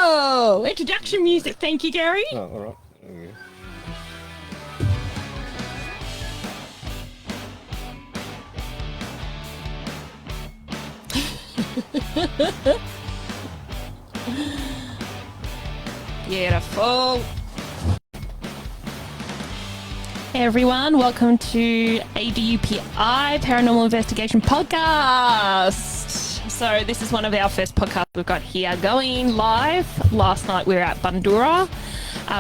Whoa! Introduction music, thank you, Gary. Oh, all right. There we go. Beautiful. Hey everyone, welcome to ADUPI Paranormal Investigation Podcast. So this is one of our first podcasts we've got here going live. Last night we were at Bundura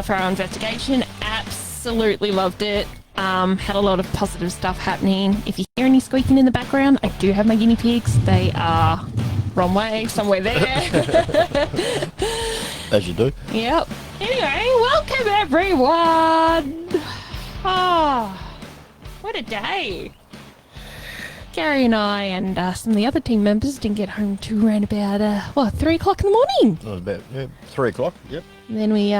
for our investigation. Absolutely loved it. Had a lot of positive stuff happening. If you hear any squeaking in the background, I do have my guinea pigs. They are wrong way, somewhere there. As you do. Yep. Anyway, welcome everyone. Oh, what a day. Gary and I and some of the other team members didn't get home till around about, 3 o'clock in the morning. That was about 3 o'clock, yep. And then we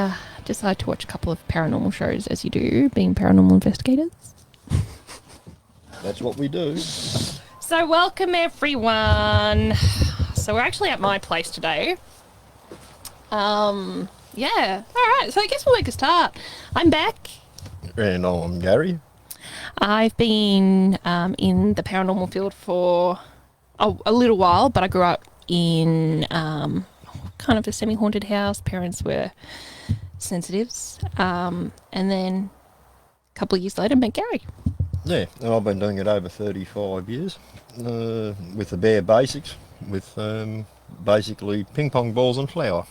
decided to watch a couple of paranormal shows, as you do, being paranormal investigators. That's what we do. So welcome everyone. So we're actually at my place today. Yeah. All right. So I guess we'll make a start. I'm back. And I'm Gary. I've been in the paranormal field for a little while, but I grew up in kind of a semi-haunted house. Parents were sensitives. And then a couple of years later, met Gary. Yeah, and I've been doing it over 35 years with the bare basics, with basically ping pong balls and flour.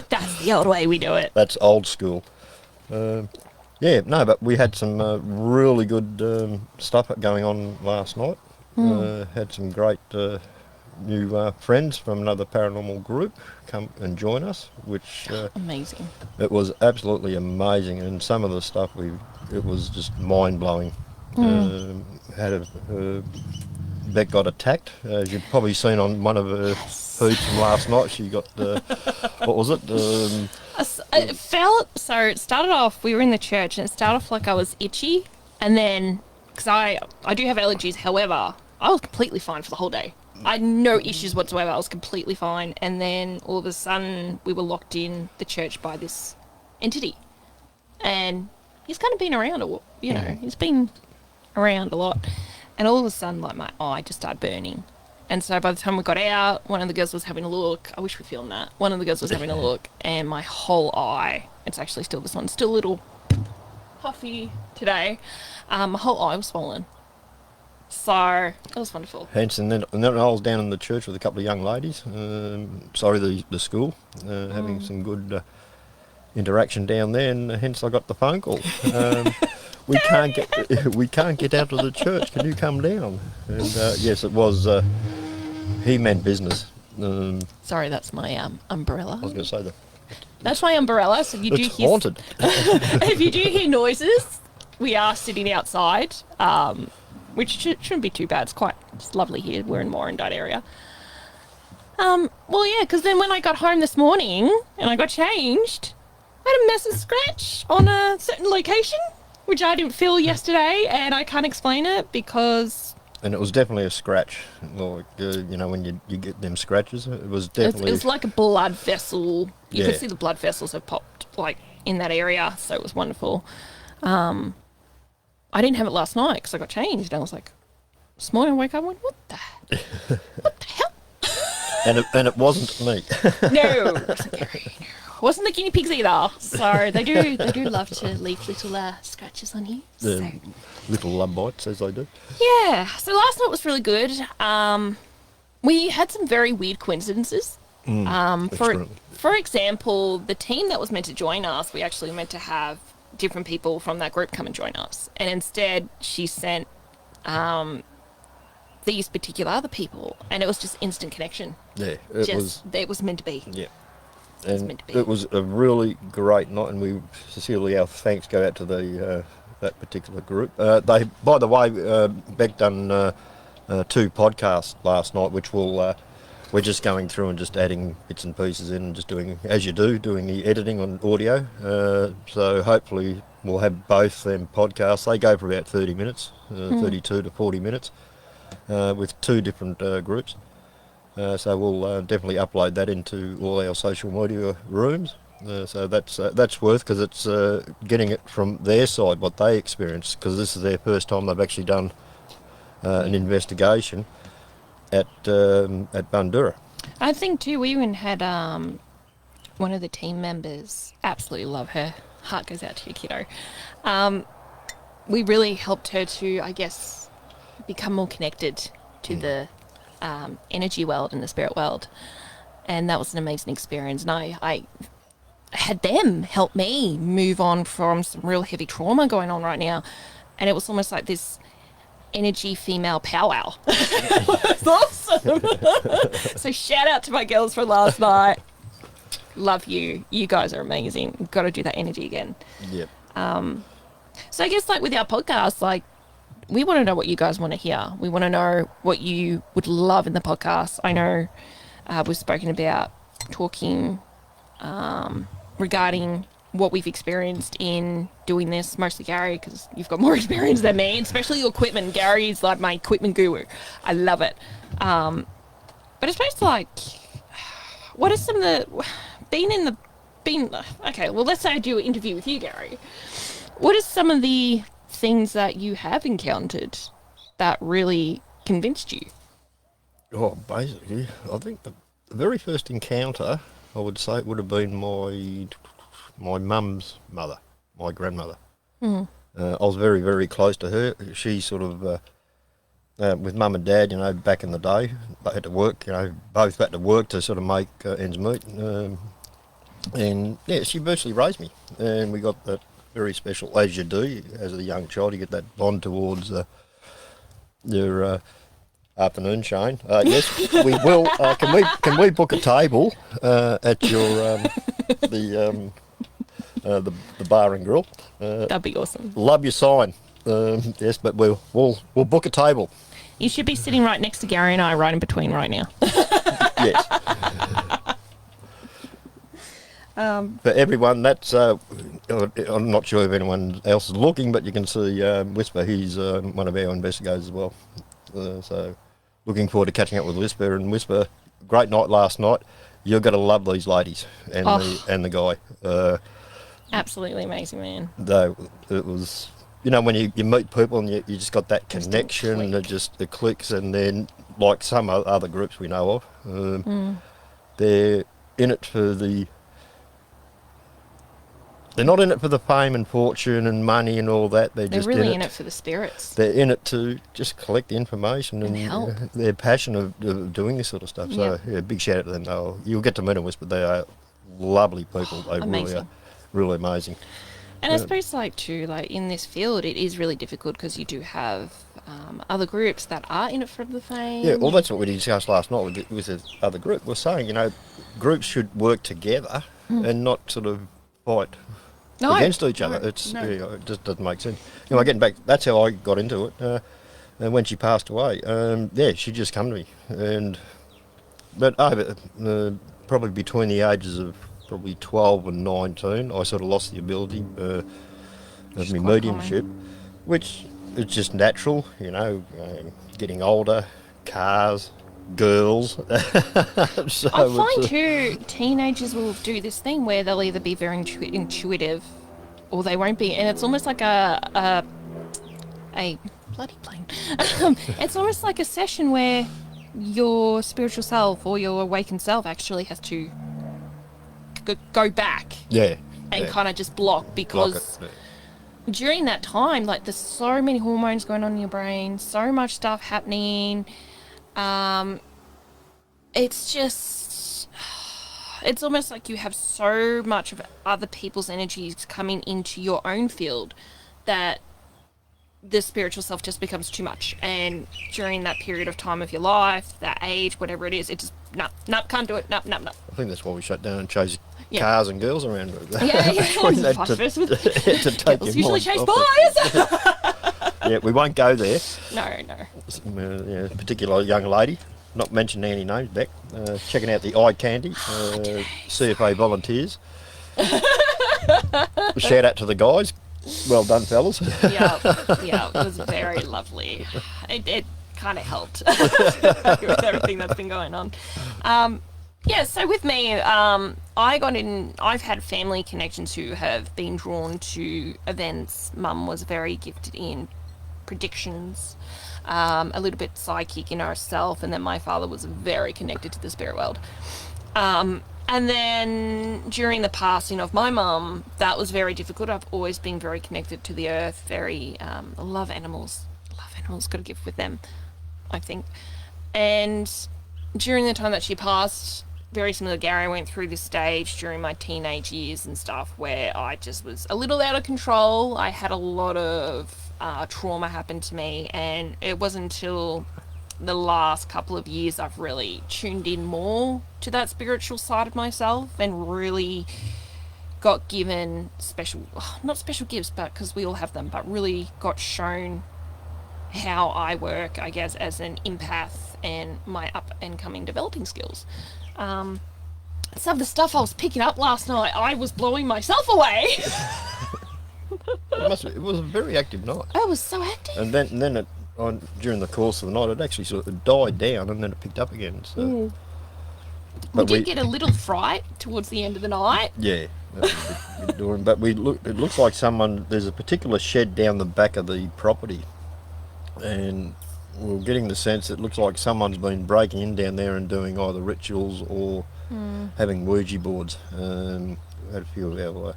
That's the old way we do it. That's old school. But we had some really good stuff going on last night. Had some great new friends from another paranormal group come and join us, which Amazing. it was absolutely amazing, and some of the stuff it was just mind-blowing. Beck got attacked, as you've probably seen on one of her feeds from last night. She got what was it? It started off, we were in the church, and it started off like I was itchy, and then, because I do have allergies, however, I was completely fine for the whole day. I had no issues whatsoever, I was completely fine, and then all of a sudden, we were locked in the church by this entity, and he's kind of been around, he's been around a lot, and all of a sudden, like, my eye just started burning. And so by the time we got out, one of the girls was having a look. I wish we filmed that. One of the girls was having a look, and my whole eye, it's actually still this one, still a little puffy today. My whole eye was swollen. So it was wonderful. Hence, and then I was down in the church with a couple of young ladies, the school, having some good interaction down there, and hence I got the phone call. We can't get out of the church. Can you come down? And yes, it was. He meant business. Sorry, that's my umbrella. I was going to say that. That's my umbrella. So you It's haunted. If you do hear noises, we are sitting outside, which shouldn't be too bad. It's lovely here. We're in Warrandyte area. Because then when I got home this morning and I got changed, I had a massive scratch on a certain location, which I didn't feel yesterday, and I can't explain it because... And it was definitely a scratch, like, when you get them scratches, it was definitely... It was like a blood vessel. You could Yeah. see the blood vessels have popped, like, in that area, so it was wonderful. I didn't have it last night because I got changed, and I was like, this morning I woke up and went, what the hell? And it wasn't me. No, it wasn't Gary. It wasn't the guinea pigs either. So they do love to leave little scratches on you. The little love bites, as they do. Yeah. So last night was really good. We had some very weird coincidences. For example, the team that was meant to join us, we actually were meant to have different people from that group come and join us, and instead she sent these particular other people, and it was just instant connection. Yeah, it was meant to be. Yeah. And it was a really great night, and we sincerely, our thanks go out to the that particular group. They, by the way, Beck done 2 podcasts last night, which we're just going through and just adding bits and pieces in, and just doing, as you do, doing the editing on audio. So hopefully we'll have both them podcasts. They go for about 30 minutes, 32 to 40 minutes, with 2 different groups. So we'll definitely upload that into all our social media rooms. So that's worth, because it's getting it from their side, what they experienced, because this is their first time they've actually done an investigation at Bundoora. I think too, we even had one of the team members, absolutely love her, heart goes out to you, kiddo. We really helped her to, I guess, become more connected to the energy world and the spirit world. And that was an amazing experience. And I had them help me move on from some real heavy trauma going on right now. And it was almost like this energy female powwow. It was awesome. So shout out to my girls for last night. Love you. You guys are amazing. Got to do that energy again. Yep. So I guess like with our podcast, like we want to know what you guys want to hear. We want to know what you would love in the podcast. I know we've spoken about talking regarding what we've experienced in doing this, mostly Gary, because you've got more experience than me, especially your equipment. Gary is like my equipment guru. I love it. But I suppose like, what are some of the, okay, well let's say I do an interview with you, Gary. What are some of the things that you have encountered that really convinced you? Oh, basically, I think the very first encounter, I would say, it would have been my mum's mother, my grandmother. I was very, very close to her. She sort of, with mum and dad, back in the day, they had to work, both had to work to sort of make ends meet. And yeah, she virtually raised me. And we got that very special, as you do, as a young child, you get that bond towards your afternoon, Shane. Yes, we will. Can we book a table at your the bar and grill? That'd be awesome. Love your sign. Yes, but we'll book a table. You should be sitting right next to Gary and I, right in between right now. Yes. For everyone, that's I'm not sure if anyone else is looking, but you can see Whisper. He's one of our investigators as well. So looking forward to catching up with Whisper. And Whisper, great night last night. You're going to love these ladies and the guy. Absolutely amazing, man. Though it was, when you meet people and you just got that connection and it clicks, and then like some other groups we know of, they're in it for They're not in it for the fame and fortune and money and all that. They're just really in it for the spirits. They're in it to just collect the information and help. They're passionate of doing this sort of stuff. So yeah, big shout out to them. You'll get to meet them, but they are lovely people. They really are, really amazing. And I suppose in this field, it is really difficult because you do have other groups that are in it for the fame. Yeah, well, that's what we discussed last night with the other group. We're saying, groups should work together and not sort of fight against each other. It just doesn't make sense. Getting back, that's how I got into it. And when she passed away, she just come to me. But over probably between the ages of probably 12 and 19, I sort of lost the ability of my mediumship, which is just natural, getting older, cars, girls. So I find too, teenagers will do this thing where they'll either be very intuitive or they won't be, and it's almost like a bloody plane. It's almost like a session where your spiritual self or your awakened self actually has to go back and kind of just block, because during that time, there's so many hormones going on in your brain, so much stuff happening. It's almost like you have so much of other people's energies coming into your own field that the spiritual self just becomes too much. And during that period of time of your life, that age, whatever it is, it just, can't do it, no. I think that's why we shut down and chase cars and girls around. Yeah. To take girls usually chase boys. Yeah, we won't go there. No. Particular young lady, not mentioning any names, Beck, checking out the eye candy, CFA volunteers. Shout out to the guys. Well done, fellas. Yeah, it was very lovely. It kind of helped with everything that's been going on. Yeah, so with me, I've had family connections who have been drawn to events. Mum was very gifted in predictions, a little bit psychic in herself, and then my father was very connected to the spirit world. And then during the passing of my mum, that was very difficult. I've always been very connected to the earth, very, I love animals. Got to give with them, I think. And during the time that she passed, very similar to Gary, I went through this stage during my teenage years and stuff where I just was a little out of control. I had a lot of trauma happen to me, and it wasn't until the last couple of years I've really tuned in more to that spiritual side of myself and really got given not special gifts, but because we all have them, but really got shown how I work, I guess, as an empath and my up and coming developing skills. Some of the stuff I was picking up last night, I was blowing myself away. It was a very active night. I was so active. And then during the course of the night, it actually sort of died down, and then it picked up again. So. We did get a little fright towards the end of the night. Yeah, but it looks like there's a particular shed down the back of the property, and we're getting the sense it looks like someone's been breaking in down there and doing either rituals or having Ouija boards. We had a few of our,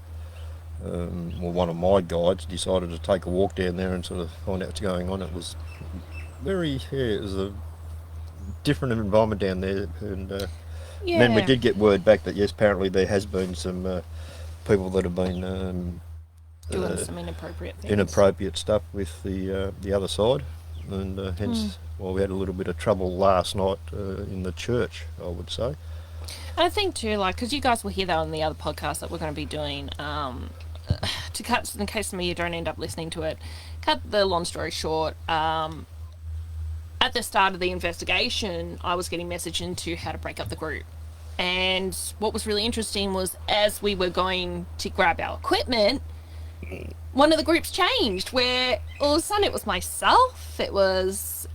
one of my guides decided to take a walk down there and sort of find out what's going on. It was it was a different environment down there, and then we did get word back that yes, apparently there has been some people that have been doing some inappropriate things. Inappropriate stuff with the other side, and hence we had a little bit of trouble last night in the church, I would say. I think too, because you guys will hear that on the other podcast that we're going to be doing, to cut, in case some of you don't end up listening to it, cut the long story short, at the start of the investigation, I was getting messaged into how to break up the group. And what was really interesting was as we were going to grab our equipment, one of the groups changed, where all of a sudden it was myself, it was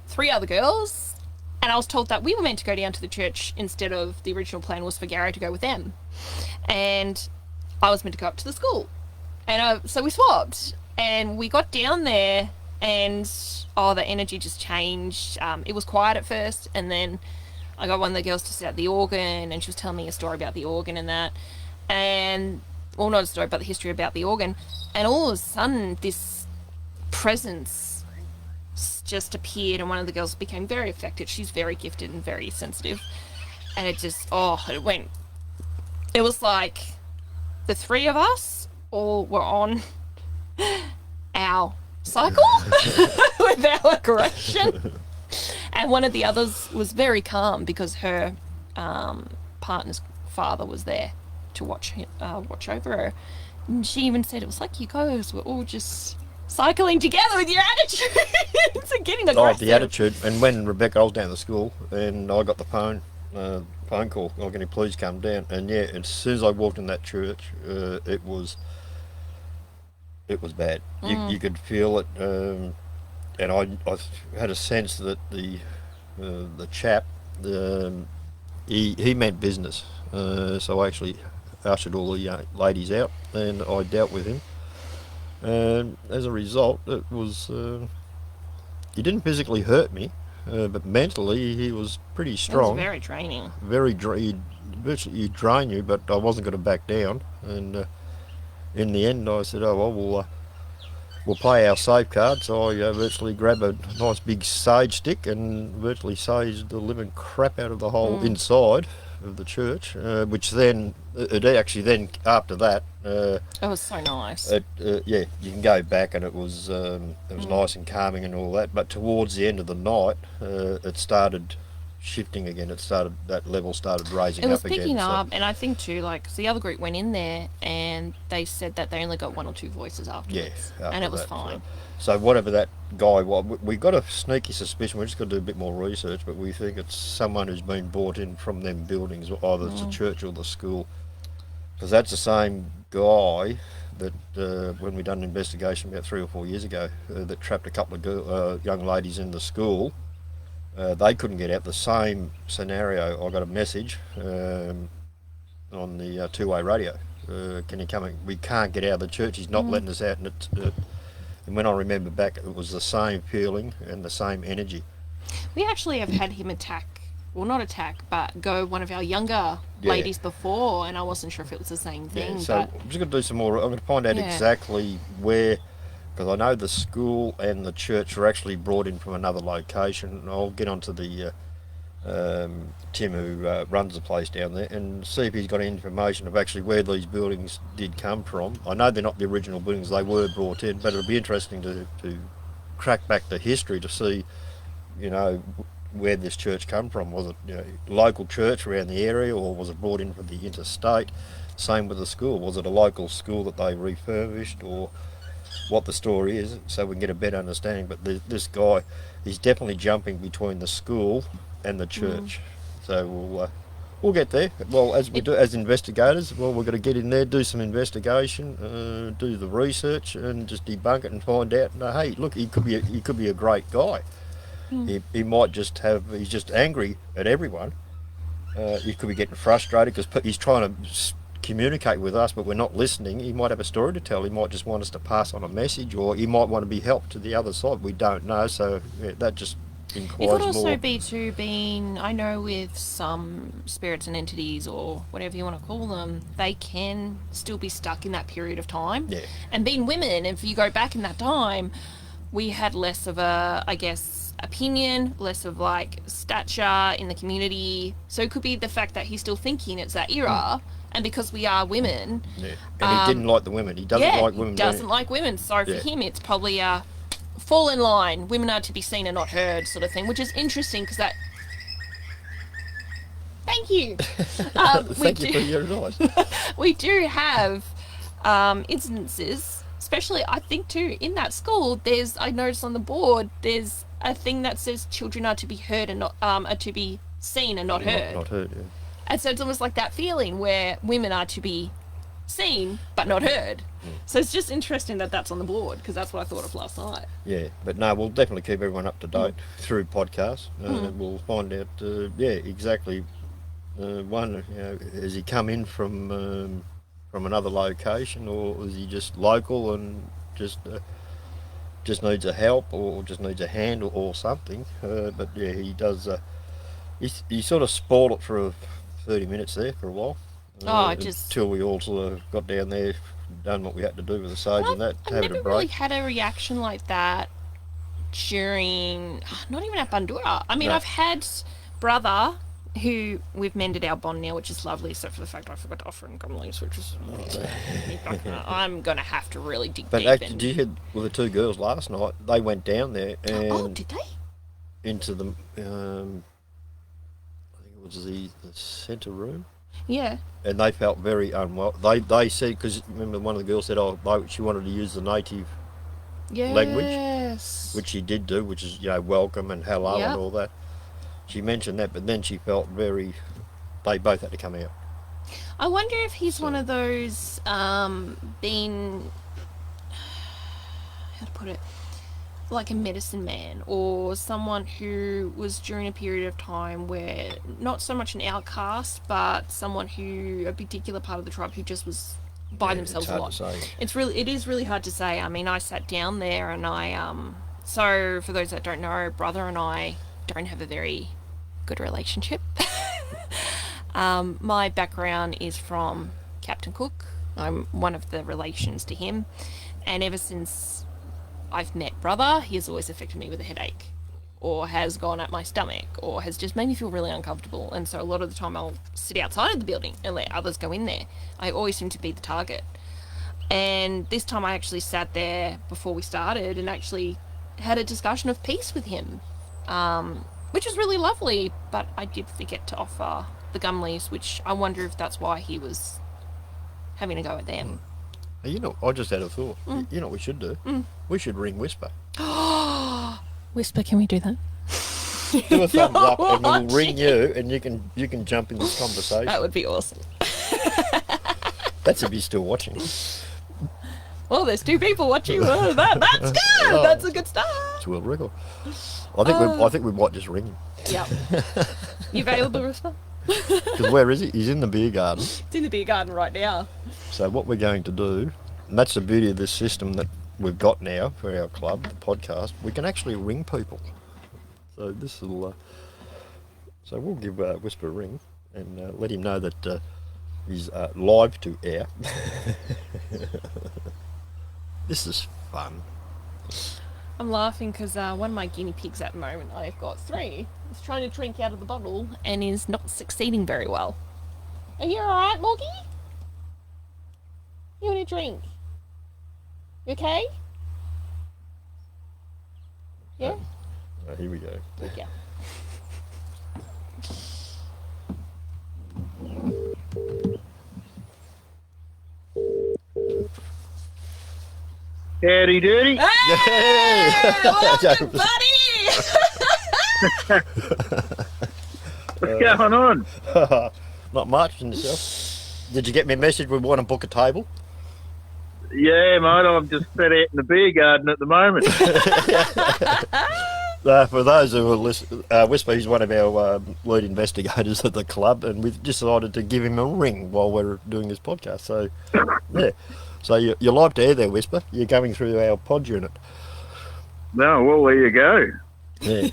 3 other girls, and I was told that we were meant to go down to the church instead of the original plan was for Gary to go with them. And I was meant to go up to the school. And so we swapped, and we got down there, and the energy just changed. It was quiet at first, and then I got one of the girls to sit at the organ, and she was telling me a story about the organ and that. And, well, not a story, but the history about the organ. And all of a sudden, this presence just appeared, and one of the girls became very affected. She's very gifted and very sensitive. And it just, it was like the 3 of us all were on our cycle with our aggression. And one of the others was very calm because her partner's father was there to watch over her. And she even said it was like you guys were all just cycling together with your attitudes and getting aggressive. The attitude. And when Rebecca, I was down at the school, and I got the phone call, can you please come down? And yeah, as soon as I walked in that church, it was bad. You could feel it, and I had a sense that the chap, he meant business. So I actually ushered all the ladies out, and I dealt with him. And as a result, it was he didn't physically hurt me, but mentally he was pretty strong. It was very draining. He'd drain you, but I wasn't going to back down. And in the end, I said, we'll play our safe card. So I virtually grabbed a nice big sage stick and virtually saged the living crap out of the whole inside of the church, which then, after that... it was so nice. You can go back, and it was nice and calming and all that, but towards the end of the night, it started shifting again. That level started raising up again. It was picking up, and I think too, cause the other group went in there and they said that they only got 1 or 2 voices afterwards, and it was fine. So whatever that guy was, we got a sneaky suspicion. We just got to do a bit more research, but we think it's someone who's been brought in from them buildings, either it's the church or the school, because that's the same guy that when we done an investigation about 3 or 4 years ago that trapped a couple of young ladies in the school. They couldn't get out. The same scenario. I got a message on the two-way radio. Can you come in? We can't get out of the church. He's not letting us out. And when I remember back, it was the same feeling and the same energy. We actually have had him well, not attack, but go one of our younger ladies before, and I wasn't sure if it was the same thing. So I'm just going to do some more. I'm going to find out exactly where, because I know the school and the church are actually brought in from another location. I'll get onto the Tim who runs the place down there and see if he's got any information of actually where these buildings did come from. I know they're not the original buildings, they were brought in, but it'll be interesting to crack back the history to see, you know, where this church come from. Was it, you know, local church around the area, or was it brought in from the interstate? Same with the school. Was it a local school that they refurbished, or what the story is, so we can get a better understanding? But this guy, he's definitely jumping between the school and the church. So we'll get there. Well, as we do as investigators, well, we've got to get in there, do some investigation, do the research, and just debunk it and find out. Hey, look, he could be a great guy. He might just he's just angry at everyone. He could be getting frustrated because he's trying to communicate with us, but we're not listening. He might have a story to tell. He might just want us to pass on a message, or he might want to be helped to the other side. We don't know. So that just inquires more. It could also be being, I know with some spirits and entities, or whatever you want to call them, they can still be stuck in that period of time. Yeah. And being women, if you go back in that time, we had less of a, I guess, opinion, less of like stature in the community. So it could be the fact that he's still thinking it's that era, and because we are women, and he didn't like the women. He doesn't like women. He doesn't like women. So for him, it's probably a fall in line. Women are to be seen and not heard, sort of thing, which is interesting because that. Thank you. Thank you for your advice. We do have instances, especially I think too in that school. I noticed on the board there's a thing that says children are to be heard and not are to be seen and not heard. Not heard, yeah. And so it's almost like that feeling where women are to be seen but not heard. So it's just interesting that that's on the board, because that's what I thought of last night. Yeah, but no, we'll definitely keep everyone up to date through podcasts. We'll find out, exactly. One, you know, has he come in from another location, or is he just local and just needs a help, or just needs a hand, or something? But yeah, he does. He sort of spoiled it for 30 minutes there for a while. Until we all sort of got down there, done what we had to do with the sage and that, having a break. I never really had a reaction like that during, not even at Bandura. I mean, I've had brother who we've mended our bond now, which is lovely, except for the fact I forgot to offer him gum leaves, which is I'm going to have to really dig deep. But actually, did you hear with the two girls last night? They went down there and did they? Into the I think it was the centre room. Yeah. And they felt very unwell. They said, because remember one of the girls said, she wanted to use the native language, which she did do, which is, you know, welcome and hello and all that. She mentioned that, but then she felt they both had to come out. I wonder if he's one of those, how to put it, like a medicine man, or someone who was during a period of time where not so much an outcast, but someone who, a particular part of the tribe who just was by themselves a lot. It is really hard to say. I mean, I sat down there and so for those that don't know, brother and I don't have a very good relationship. My background is from Captain Cook. I'm one of the relations to him, and ever since I've met brother, he has always affected me with a headache, or has gone at my stomach, or has just made me feel really uncomfortable. And so a lot of the time I'll sit outside of the building and let others go in there. I always seem to be the target. And this time I actually sat there before we started and actually had a discussion of peace with him, which was really lovely. But I did forget to offer the gum leaves, which I wonder if that's why he was having a go at them. You know, I just had a thought. You know what we should do? We should ring Whisper. Whisper, can we do that? Do a thumbs up and we'll ring you, and you can jump in this conversation. That would be awesome. That's if you're still watching. Oh, there's 2 people watching. Oh, that's good. That's a good start. It's a world record. I think we might just ring him. Yep. You available, Whisper? Because where is he? He's in the beer garden. It's in the beer garden right now. So what we're going to do, and that's the beauty of this system that we've got now for our club, the podcast, we can actually ring people. So this will... so we'll give Whisper a ring and let him know that he's live to air. This is fun. I'm laughing because one of my guinea pigs at the moment, I've got 3, is trying to drink out of the bottle and is not succeeding very well. Are you alright, Morgie? You want a drink? You okay? Yeah? Here we go. There you go. Howdy doody. Hey! Welcome, buddy! What's going on? Not much in yourself. Did you get me a message we want to book a table? Yeah, mate, I'm just sat out in the beer garden at the moment. For those who are listening, Whisper, he's one of our lead investigators at the club, and we've decided to give him a ring while we're doing this podcast. So, yeah. So you're live to air there, Whisper. You're going through our pod unit. No, well, there you go. Yeah.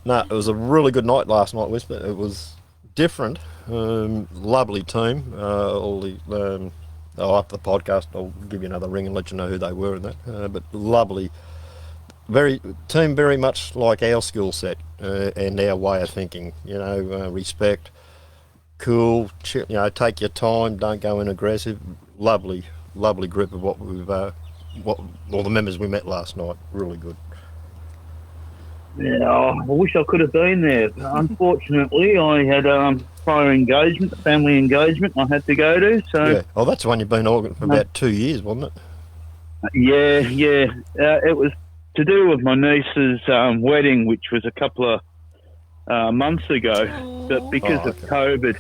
No, it was a really good night last night, Whisper. It was different. Lovely team. All the after the podcast, I'll give you another ring and let you know who they were and that. But lovely. Team very much like our skill set and our way of thinking. You know, respect, cool. You know, take your time. Don't go in aggressive. Lovely group of all the members we met last night. Really good. Yeah, I wish I could have been there. Unfortunately, I had prior engagement, family engagement I had to go to. So yeah. Oh, that's the one you've been organising for about 2 years, wasn't it? Yeah. It was to do with my niece's wedding, which was a couple of months ago. But because of COVID,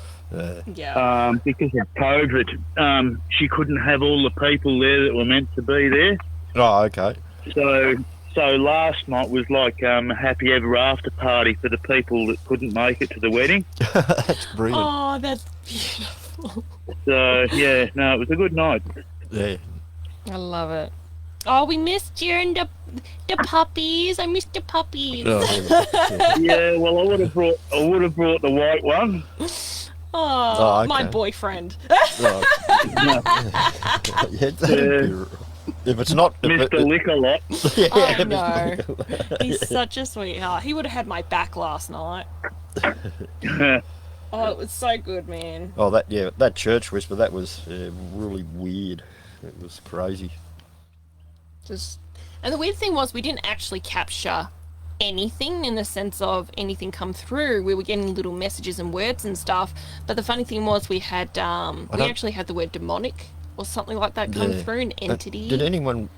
she couldn't have all the people there that were meant to be there. Oh, okay. So last night was like a happy ever after party for the people that couldn't make it to the wedding. That's brilliant. Oh, that's beautiful. So yeah, no, it was a good night. Yeah. I love it. Oh, we missed you and the puppies. I missed the puppies. Oh, yeah, well, I would have brought the white one. Oh, okay. My boyfriend. Yeah, if it's not Mr. Lick-a-Lot. Yeah, I know. He's such a sweetheart. He would have had my back last night. Oh, it was so good, man. Oh, that church Whisper, that was really weird. It was crazy. And the weird thing was we didn't actually capture anything in the sense of anything come through. We were getting little messages and words and stuff. But the funny thing was we had we actually had the word demonic or something like that come through, an entity. Did anyone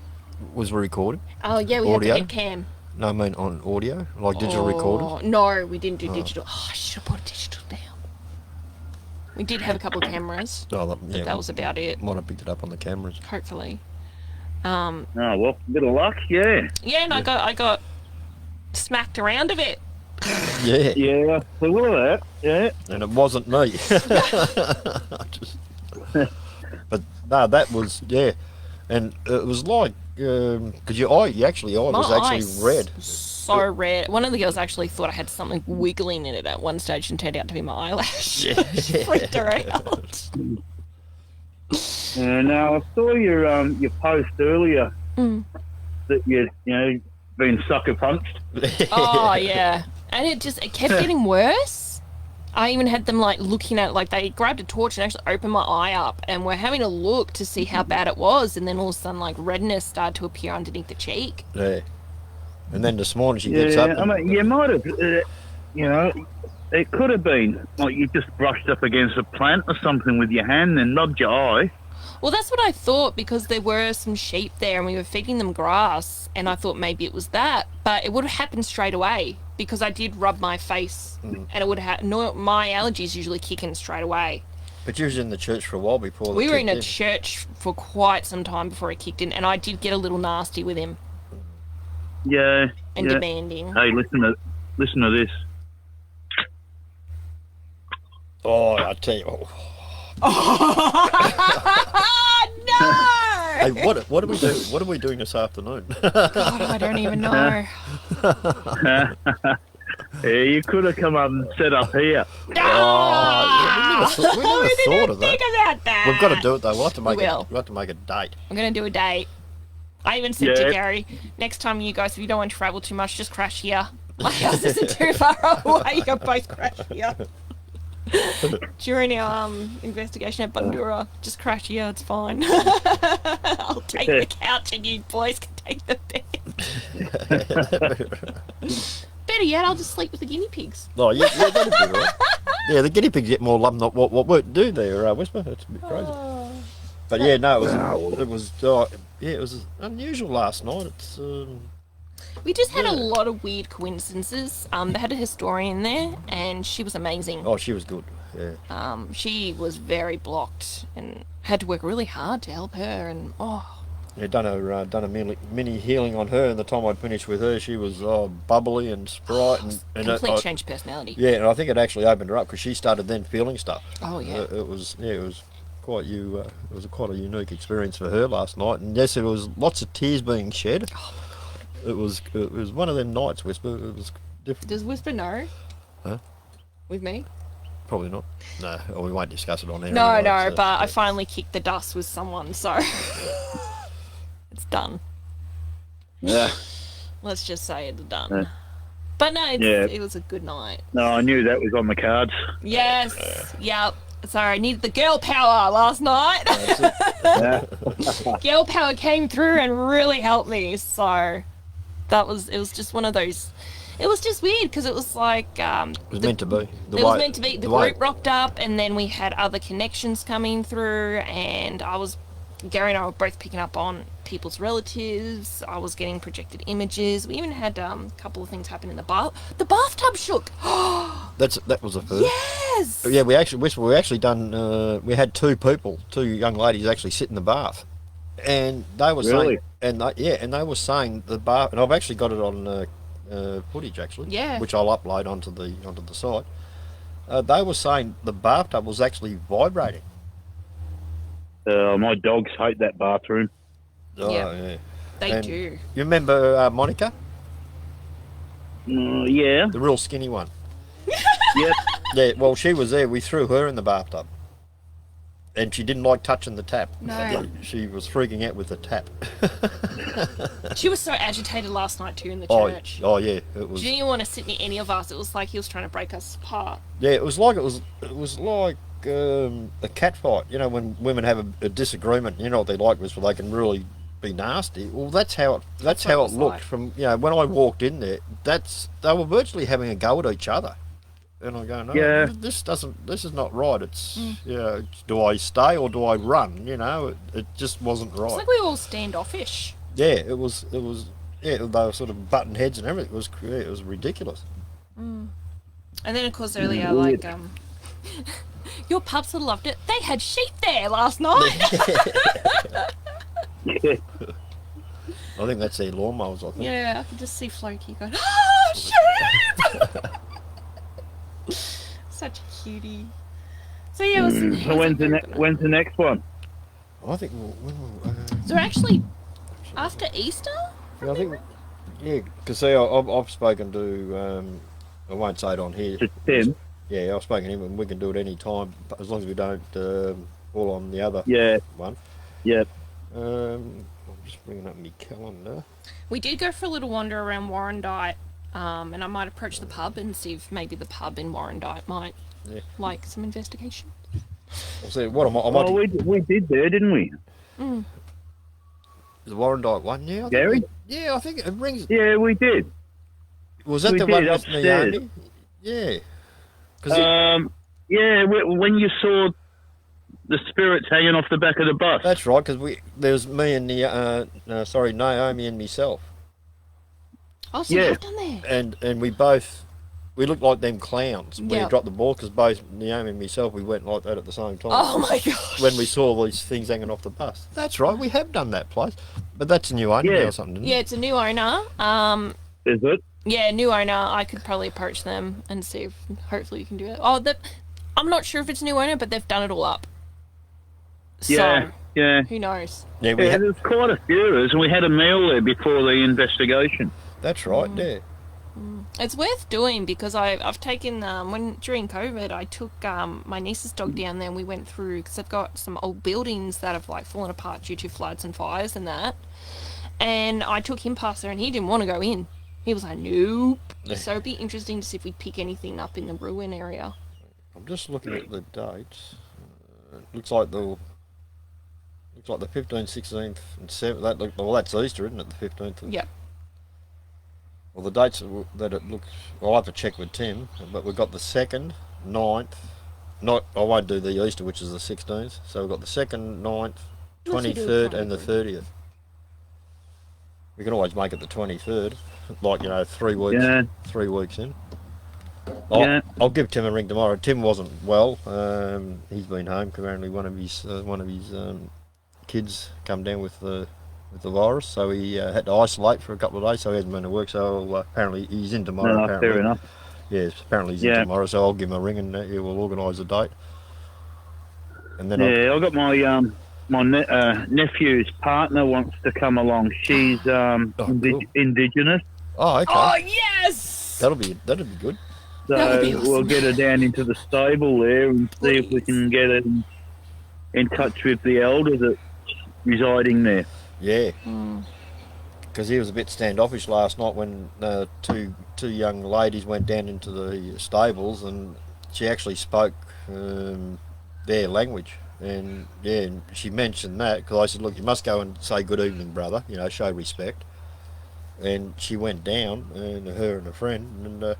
was recorded? Oh yeah, we audio? had the head cam. No, I mean on audio, like digital recorders. No, we didn't do digital. Oh, I should have put digital down. We did have a couple of cameras. But that was about it. Might have picked it up on the cameras. Hopefully. Oh well, bit of luck, yeah. Yeah, and I got smacked around a bit. Yeah. Yeah, a little of that. Yeah. And it wasn't me. But no, that was and it was like because your eye was actually red. So red. One of the girls actually thought I had something wiggling in it at one stage and turned out to be my eyelash. Yeah. Freaked her out. Now I saw your post earlier that you been sucker punched. Oh yeah, and it kept getting worse. I even had them like looking at they grabbed a torch and actually opened my eye up and were having a look to see how bad it was, and then all of a sudden redness started to appear underneath the cheek. Yeah. And then this morning she gets up. I mean, you might have, it could have been like you just brushed up against a plant or something with your hand and rubbed your eye. Well, that's what I thought, because there were some sheep there and we were feeding them grass, and I thought maybe it was that, but it would have happened straight away because I did rub my face and it would have my allergies usually kick in straight away. But you was in the church for a while before. We were in a church for quite some time before he kicked in, and I did get a little nasty with him. Yeah. And demanding. Hey, listen to this. Oh, I tell you. No! Hey, what are we doing? What are we doing this afternoon? God, I don't even know. Yeah, you could have come up and set up here. We never thought of that. Think about that. We've got to do it though. We'll have to make We will. we'll have to make a date. I'm going to do a date. I even said to Gary, next time you guys, if you don't want to travel too much, just crash here. My house isn't too far away. You can both crash here. During our investigation at Bundura, just crash here, it's fine. I'll take the couch and you boys can take the bed. Better yet, I'll just sleep with the guinea pigs. Oh, yeah, that'd be right. Yeah, the guinea pigs get more love than what work do there, Whisper. It's a bit crazy. But yeah, no, it was unusual last night. It's we just had a lot of weird coincidences. They had a historian there, and she was amazing. Oh, she was good. Yeah. She was very blocked and had to work really hard to help her. And yeah, done a mini healing on her, and the time I'd finished with her, she was bubbly and sprite and complete change of personality. Yeah, and I think it actually opened her up because she started then feeling stuff. Oh yeah. It was quite it was quite a unique experience for her last night, and yes, there was lots of tears being shed. It was one of them nights, Whisper. It was different. Does Whisper know? Huh? With me? Probably not. No, or we won't discuss it on air. No, anyway, no, but I finally kicked the dust with someone, so it's done. Yeah. Let's just say it's done. But no, it was a good night. No, I knew that was on the cards. Yes. Yep. Sorry, I needed the girl power last night. Girl power came through and really helped me, so it was just one of those. It was just weird because it was like it was meant to be. The group rocked up, and then we had other connections coming through, and Gary and I were both picking up on people's relatives. I was getting projected images. We even had a couple of things happen in the bath. The bathtub shook. That was a first. Yes. Yeah, we actually done. We had two young ladies actually sit in the bath, and they were saying, and they were saying the bath, and I've actually got it on footage actually, which I'll upload onto the site. They were saying the bathtub was actually vibrating. My dogs hate that bathroom. Oh, yeah. They do. You remember Monica? Yeah. The real skinny one. Yep. Yeah, well, she was there. We threw her in the bathtub. And she didn't like touching the tap. No. She was freaking out with the tap. She was so agitated last night too in the church. Oh yeah, it was. She didn't want to sit near any of us. It was like he was trying to break us apart. Yeah, it was like a cat fight. You know, when women have a disagreement, you know what they like was they can really be nasty. Well, that's how it looked like. From when I walked in there. They were virtually having a go at each other. And I go, no, this is not right. It's, do I stay or do I run? It just wasn't right. It's like we were all standoffish. Yeah, it was, they were sort of button heads and everything. It was ridiculous. And then, of course, earlier, your pups would have loved it. They had sheep there last night. I think that's their lawnmowers, I think. Yeah, I could just see Floki going, oh, sheep! Such a cutie. So yeah, when's the next one? I think so actually after Easter. Yeah, I think because I've spoken to I won't say it on here. To Tim. Yeah, I've spoken to him, and we can do it any time as long as we don't fall on the other one. Yeah. I'm just bringing up my calendar. We did go for a little wander around Warrandyte. And I might approach the pub and see if maybe the pub in Warrandyte might like some investigation. I'll see. What I might. We did there, didn't we? Mm. The Warrandyte one, yeah. Gary? I think it rings. Yeah, we did. Was that the one with upstairs? Naomi? Yeah. When you saw the spirits hanging off the back of the bus. That's right, because there's me and Naomi and myself. Oh, so you've done there. And we both we looked like them clowns when you Yep. dropped the ball, because both Naomi and myself, we went like that at the same time. Oh my gosh. When we saw these things hanging off the bus. That's right, we have done that place. But that's a new owner Yeah. now or something, isn't Yeah, it? it's a new owner. Is it? Yeah, new owner. I could probably approach them and see if hopefully you can do it. Oh, I'm not sure if it's new owner, but they've done it all up. Yeah, So, yeah. who knows? Yeah, Yeah, there's quite a few of us, and we had a meal there before the investigation. that's right, yeah. It's worth doing because I've taken during COVID I took my niece's dog down there and we went through because they've got some old buildings that have like fallen apart due to floods and fires and that, and I took him past there and he didn't want to go in. He was like, nope. So it'd be interesting to see if we pick anything up in the ruin area. I'm just looking at the dates. Looks like the 15th, 16th, and 7th. Well, that's Easter, isn't it? The 15th. Yep. Well, the dates that it looks, I'll have to check with Tim, but we've got the 2nd, 9th, I won't do the Easter, which is the 16th, so we've got the 2nd, 9th, 23rd and the 30th. We can always make it the 23rd, like, 3 weeks, Yeah. 3 weeks in. Yeah. I'll give Tim a ring tomorrow. Tim wasn't well, he's been home, apparently one of his kids come down with the virus, so he had to isolate for a couple of days, so he hasn't been to work. So apparently he's in tomorrow. No, apparently. fair enough. Yes, apparently he's in tomorrow, so I'll give him a ring and we'll organise a date. And then Yeah, I got my nephew's partner wants to come along. She's cool. Indigenous, Oh, okay. Oh yes. That'll be good. so That would be awesome. we'll get her down into the stable there and see if we Please. can get her in touch with the elder that's residing there. Yeah. Because he was a bit standoffish last night when two young ladies went down into the stables, and she actually spoke their language. And yeah, and she mentioned that because I said, look, you must go and say good evening, brother, show respect. And she went down, and her and a friend, and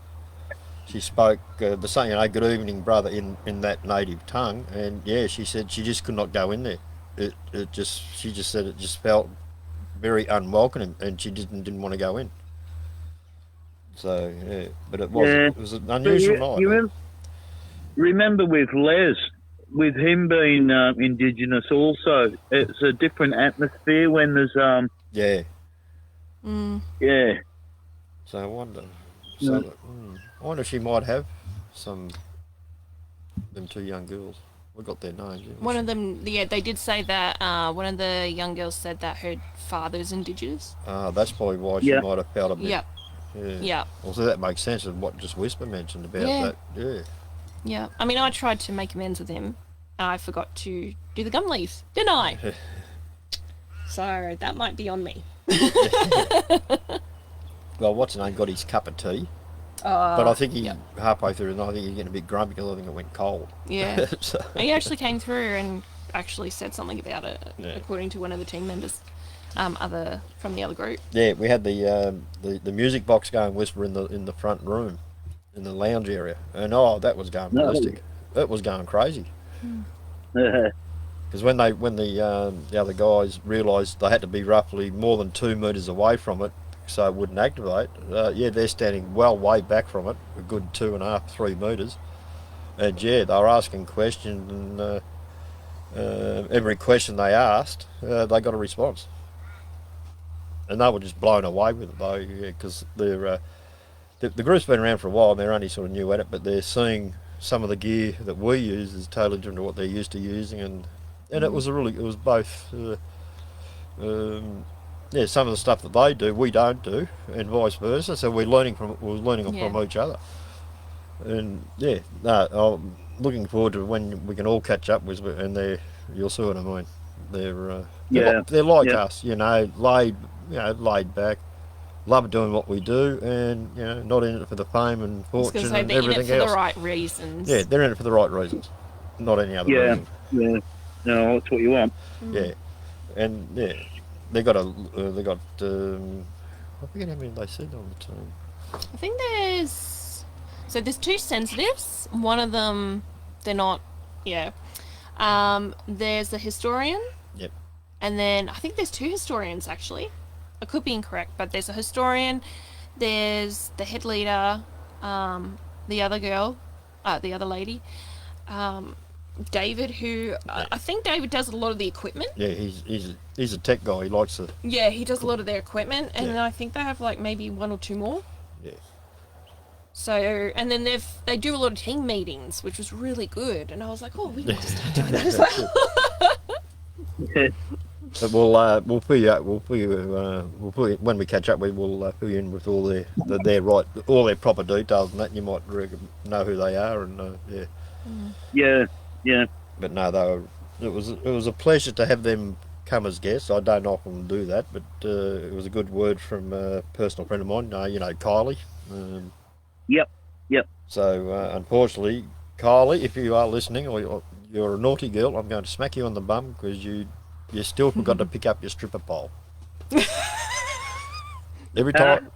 she spoke the same, good evening, brother, in that native tongue. And yeah, she said she just could not go in there. She just said it just felt very unwelcome, and she didn't want to go in. So yeah, but it was an unusual night. You remember with Les, with him being Indigenous also, it's a different atmosphere when there's Yeah. yeah. So I wonder. I wonder if she might have them two young girls. We got their names. One of them, yeah, they did say that one of the young girls said that her father's Indigenous. That's probably why she might have felt a bit. Yep. Yeah. Yeah. Well, so that makes sense of what just Whisper mentioned about that. Yeah. Yeah. I mean, I tried to make amends with him. I forgot to do the gum leaves, didn't I? So that might be on me. Well, what's his name got his cup of tea, but I think he halfway through the night, I think he's getting a bit grumpy because I think it went cold. Yeah. So, He actually came through and actually said something about it, Yeah. according to one of the team members, from the other group. yeah, we had the music box going Whisper in the front room, in the lounge area, and that was going ballistic. It was going crazy. Because when the other guys realised they had to be roughly more than 2 metres away from it, so it wouldn't activate. They're standing way back from it, a good 2.5, 3 metres, and they were asking questions, and every question they asked, they got a response, and they were just blown away with it though, because the group's been around for a while and they're only sort of new at it, but they're seeing some of the gear that we use is totally different to what they're used to using, and it was both some of the stuff that they do we don't do, and vice versa, so we're learning from each other. And I'm looking forward to when we can all catch up with, and you'll see what I mean. They're like us, laid back, love doing what we do, and not in it for the fame and fortune and everything else. They're in it for the right reasons. Yeah, they're in it for the right reasons, not any other reason. Yeah, no, that's what you want. Yeah, and they got I forget how many they said on the team. I think there's two sensitives. One of them, they're not. Yeah. There's a historian. Yep. And then I think there's 2 historians actually. I could be incorrect, but there's a historian. There's the head leader, the other girl, the other lady, David, who I think David does a lot of the equipment. Yeah, he's a tech guy. He likes to. Yeah, he does a lot of their equipment, and then I think they have like maybe 1 or 2 more. Yeah. So, and then they do a lot of team meetings, which was really good. And I was like, oh, we need to start doing that as well. But we'll fill you when we catch up. We will fill you in with all all their proper details, and that you might know who they are, and Yeah. But no, it was a pleasure to have them come as guests. I don't often do that, but it was a good word from a personal friend of mine. Kylie. Yep. So unfortunately, Kylie, if you are listening or you're a naughty girl, I'm going to smack you on the bum because you still forgot to pick up your stripper pole. Every time.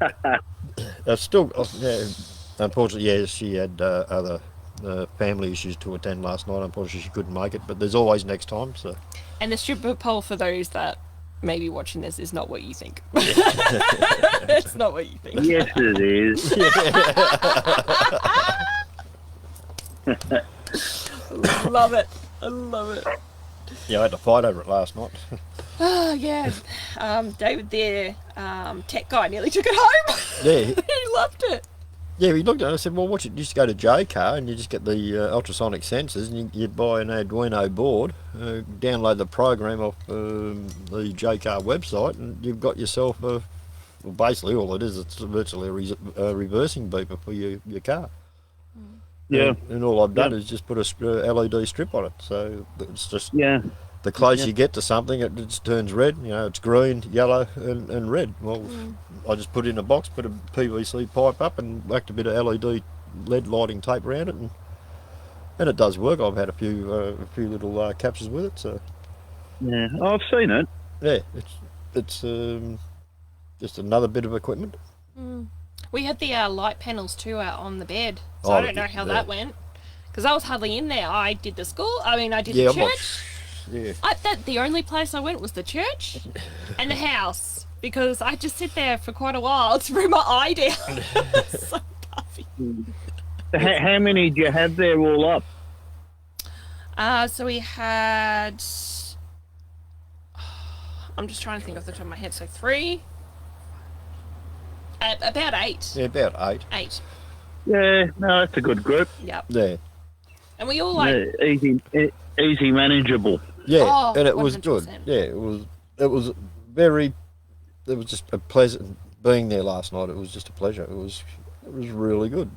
Unfortunately, she had other family issues to attend last night. Unfortunately, she couldn't make it, but there's always next time. So. And the stripper pole, for those that may be watching this, is not what you think. It's not what you think. Yes, it is. Love it. I love it. Yeah, I had to fight over it last night. Oh, yeah. David there, tech guy, nearly took it home. Yeah. He loved it. Yeah, we looked at it and I said, well, you just go to JCar and you just get the ultrasonic sensors and you buy an Arduino board, download the program off the JCar website, and you've got yourself basically all it is, it's virtually a reversing beeper for your car. Yeah. And all I've done is just put a LED strip on it. So it's just the closer you get to something, it just turns red. It's green, yellow, and red. Well, I just put it in a box, put a PVC pipe up, and whacked a bit of LED lighting tape around it, and it does work. I've had a few little captures with it. So yeah, I've seen it. Yeah, it's just another bit of equipment. We had the light panels too out on the bed, so I don't know how that went, because I was hardly in there. I did the school. I did the church. The only place I went was the church and the house, because I just sit there for quite a while to bring my eye down. So puffy. How many did you have there all up? So we had. I'm just trying to think off the top of my head. So 3. About 8. Yeah, about 8. 8. Yeah, no, that's a good group. Yep. Yeah. And we all like easy manageable. Yeah, and it 100%. was good. Yeah, it was just a pleasant being there last night. It was just a pleasure. It was really good.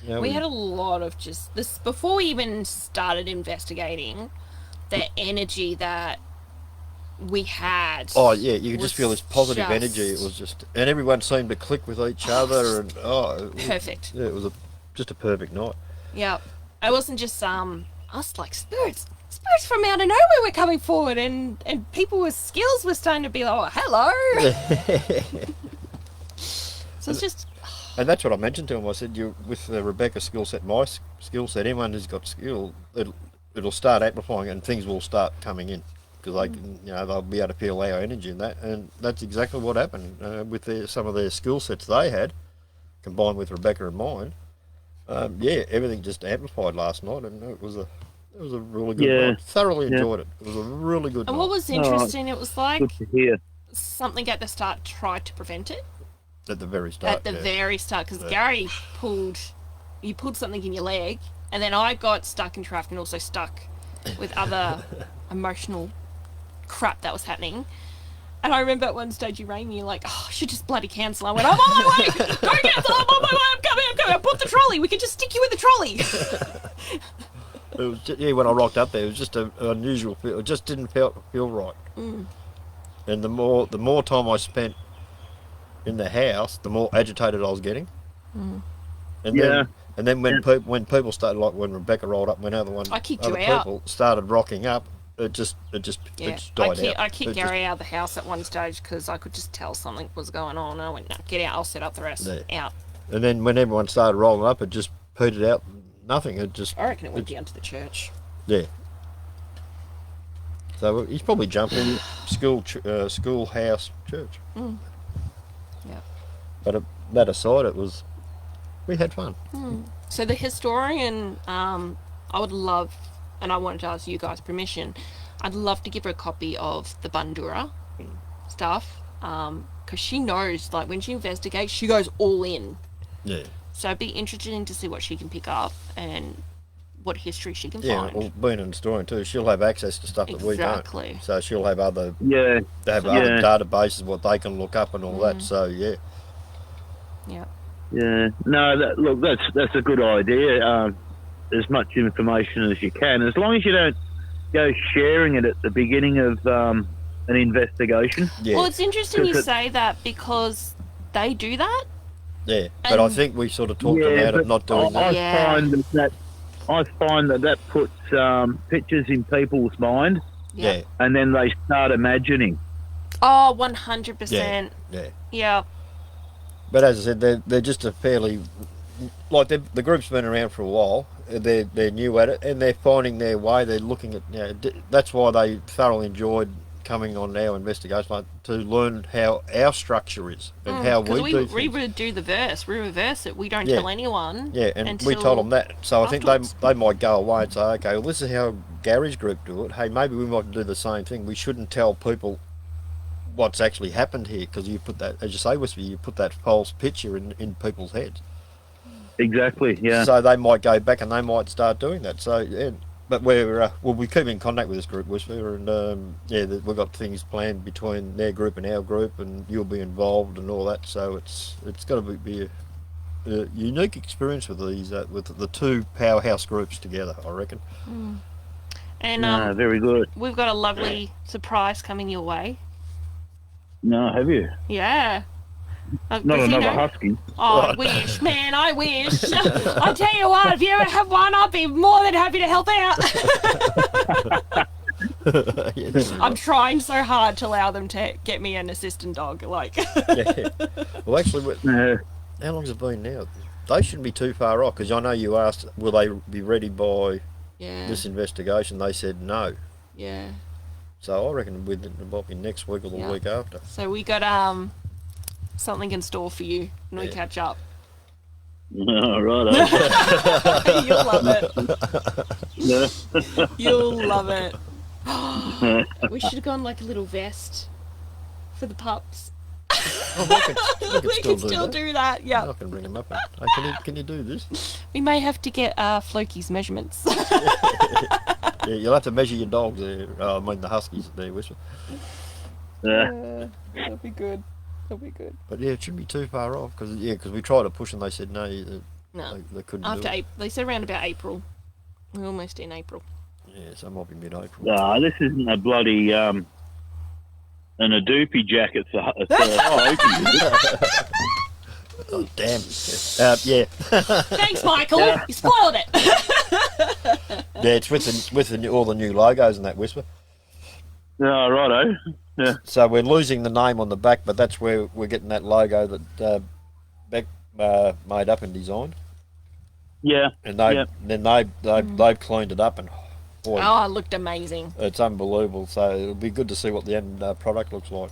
We had a lot of just this before we even started investigating. The energy that we had. Oh yeah, you could just feel this positive energy. It was just, and everyone seemed to click with each other, and perfect. Yeah, it was just a perfect night. Yeah, it wasn't just us like spirits from out of nowhere were coming forward, and people with skills were starting to be like, oh, hello. So it's just. And that's what I mentioned to him. I said, "You with Rebecca's skill set, my skill set, anyone who's got skill, it'll start amplifying, and things will start coming in." Because they can, they'll be able to feel our energy in that, and that's exactly what happened with some of their skill sets they had, combined with Rebecca and mine. Everything just amplified last night, and it was a really good night. Thoroughly enjoyed it. It was a really good night. And what was interesting, it was like good to hear. Something at the start tried to prevent it. At the very start. At the very start, because Gary pulled something in your leg, and then I got stuck in traffic and also stuck with other emotional crap that was happening. And I remember at one stage you rang me, you're like, oh, I should just bloody cancel. I went, I'm on my way! Don't cancel! I'm on my way! I'm coming! I bought the trolley! We can just stick you in the trolley! It was just, when I rocked up there, it was just an unusual feel. It just didn't feel right. And the more time I spent in the house, the more agitated I was getting. And then when people started, like when Rebecca rolled up, when other people started rocking up, it just died out. I kicked Gary out of the house at one stage because I could just tell something was going on. And I went, no, get out, I'll set up the rest. Out. And then when everyone started rolling up, it just petered out. Nothing. It just. I reckon it went down to the church. Yeah. So he's probably jumping schoolhouse church. Yeah. But that aside, we had fun. So the historian, I would love, and I wanted to ask you guys permission, I'd love to give her a copy of the Bandura stuff, because she knows, like, when she investigates, she goes all in. Yeah. So it'd be interesting to see what she can pick up and what history she can Yeah, find. well, being an historian too, she'll have access to stuff that we Exactly. don't. So she'll have other Yeah. other databases, what they can look up and all that. So yeah. Yeah. Yeah. No, look, that's a good idea. As much information as you can, as long as you don't go sharing it at the beginning of an investigation. Yeah. Well, it's interesting you say that because they do that. Yeah, but I think we sort of talked about it not doing that. I find that puts pictures in people's mind. Yeah. And then they start imagining. Oh, 100%. Yeah. Yeah. But as I said, they're just a fairly, like, the group's been around for a while. They're new at it, and they're finding their way. They're looking at, that's why they thoroughly enjoyed coming on our investigation, like, to learn how our structure is and how we do things. We would do the verse, we reverse it. We don't tell anyone. Yeah, and we told them that. So I think they might go away and say, okay, well, this is how Gary's group do it. Hey, maybe we might do the same thing. We shouldn't tell people what's actually happened here, because you put that, as you say, Whisper, you put that false picture in people's heads. Exactly, yeah. So they might go back and they might start doing that. So, yeah. But we keep in contact with this group, Whisper, and we've got things planned between their group and our group, and you'll be involved and all that. So it's got to be a unique experience with these with the two powerhouse groups together, I reckon. And very good. We've got a lovely surprise coming your way. No, have you? Yeah. Not another husky. Oh, I wish, man, I wish. I tell you what, if you ever have one, I'd be more than happy to help out. I'm trying so hard to allow them to get me an assistant dog. Like. Yeah. Well, actually, how long's it been now? They shouldn't be too far off, because I know you asked, will they be ready by this investigation? They said no. Yeah. So I reckon it might be next week or the week after. So we got something in store for you when we catch up. All right. You'll love it. You'll love it. We should have gone like a little vest for the pups. Oh, we can still do that. Yeah. I can bring them up. Can you do this? We may have to get Floki's measurements. Yeah, you'll have to measure your dogs there. I mean the huskies there, Whisper. That'll be good. That'll be good. But yeah, it shouldn't be too far off, because we tried to push and they said no. They couldn't do it. They said around about April. We're almost in April. Yeah, so it might be mid-April. This isn't a bloody an Adoopy jacket for Oh, damn. Yeah. Thanks, Michael. You spoiled it. Yeah, it's with all the new logos and that, Whisper. Oh, righto. Yeah. So we're losing the name on the back, but that's where we're getting that logo that Beck made up and designed. Yeah. And they've cleaned it up, and boy, it looked amazing. It's unbelievable. So it'll be good to see what the end product looks like.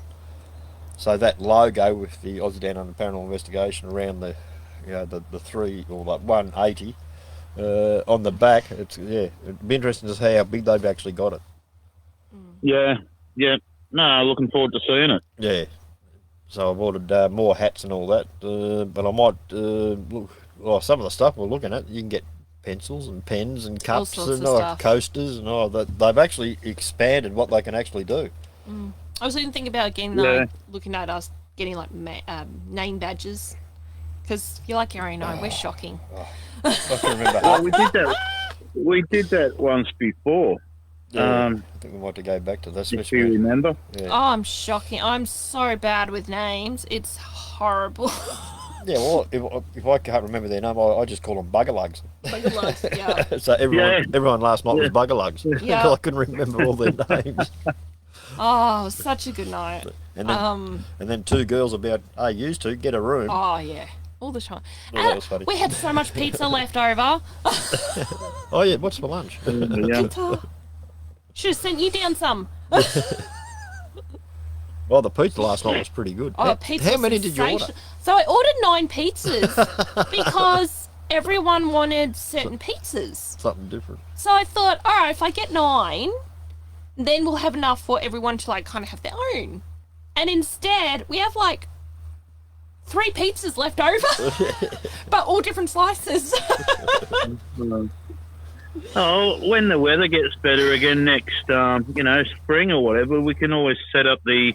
So that logo with the Aussiedownunder Paranormal Investigation around the 3 or like 180 on the back, it'd be interesting to see how big they've actually got it. Yeah. No, looking forward to seeing it. Yeah. So I've ordered more hats and all that, but I might look. Well, some of the stuff we're looking at, you can get pencils and pens and cups and coasters and all that. They've actually expanded what they can actually do. I was even thinking about looking at us getting like name badges, because if you like Gary and I, we're shocking. I can remember. Well, we did that once before. Yeah, I think we might have to go back to this. If you remember. Yeah. Oh, I'm shocking. I'm so bad with names. It's horrible. Yeah, well, if I can't remember their name, I just call them buggerlugs. Buggerlugs, yeah. So everyone last night was buggerlugs. Yeah. I couldn't remember all their names. Oh, it was such a good night. And then two girls about, used to get a room. Oh, yeah. All the time. Oh, that was funny. We had so much pizza left over. Oh, yeah, what's for lunch? Pizza. Should have sent you down some. Well, the pizza last night was pretty good. Oh, pizza. How many did you order? So I ordered 9 pizzas because everyone wanted certain pizzas. Something different. So I thought, all right, if I get 9, then we'll have enough for everyone to like kind of have their own. And instead, we have like 3 pizzas left over, but all different slices. Oh, when the weather gets better again next, spring or whatever, we can always set up the